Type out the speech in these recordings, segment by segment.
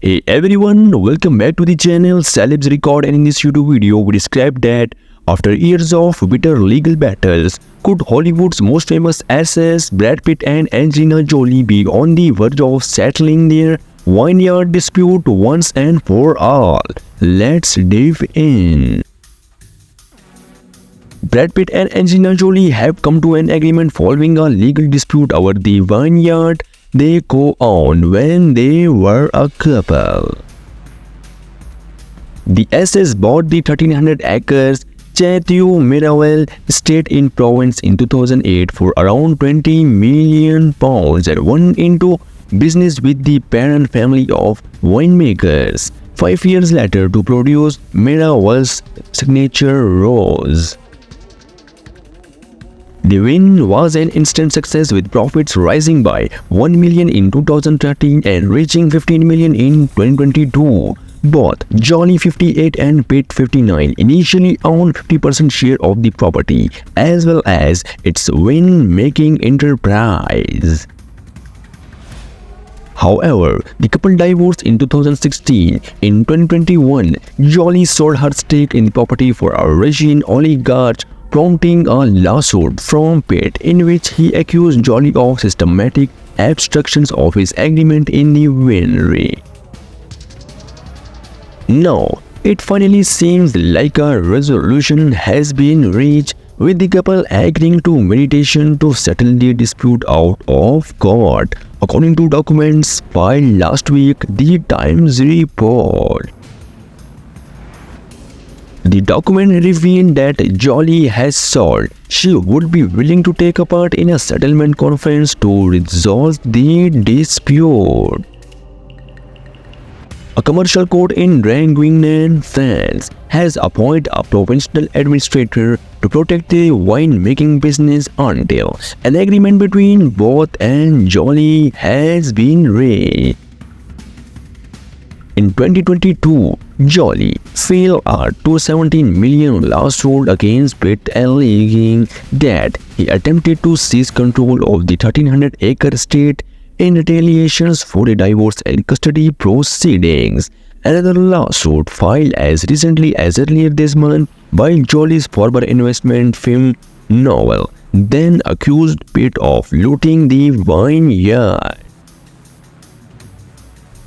Hey everyone, welcome back to the channel Celebs Record, and in this YouTube video we describe that after years of bitter legal battles, could Hollywood's most famous asses Brad Pitt and Angelina Jolie be on the verge of settling their vineyard dispute once and for all? Let's dive in. Brad Pitt and Angelina Jolie have come to an agreement following a legal dispute over the vineyard they co-owned when they were a couple. The SS bought the 1300 acres Chateau Miraval estate in Provence in 2008 for around £20 million and went into business with the parent family of winemakers 5 years later to produce Miraval's signature rose. The win was an instant success, with profits rising by 1 million in 2013 and reaching 15 million in 2022. Both Jolie 58 and Pitt 59 initially owned 50% share of the property as well as its wine-making enterprise. However, the couple divorced in 2016. In 2021, Jolie sold her stake in the property for a Russian oligarch, prompting a lawsuit from Pitt in which he accused Jolie of systematic obstructions of his agreement in the winery. Now, it finally seems like a resolution has been reached, with the couple agreeing to mediation to settle the dispute out of court, according to documents filed last week, the Times report. The document revealed that Jolie has sold she would be willing to take a part in a settlement conference to resolve the dispute. A commercial court in Draguignan, France, has appointed a provincial administrator to protect the wine-making business until an agreement between both and Jolie has been reached. In 2022, Jolie filed a $217 million lawsuit against Pitt alleging that he attempted to seize control of the 1,300-acre estate in retaliation for the divorce and custody proceedings. Another lawsuit filed as recently as earlier this month by Jolie's former investment firm Novel then accused Pitt of looting the vineyard.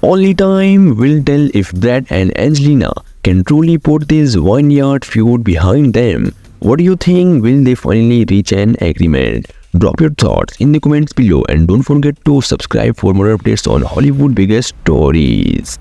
Only time will tell if Brad and Angelina can truly put this vineyard feud behind them. What do you think? Will they finally reach an agreement? Drop your thoughts in the comments below and don't forget to subscribe for more updates on Hollywood biggest stories.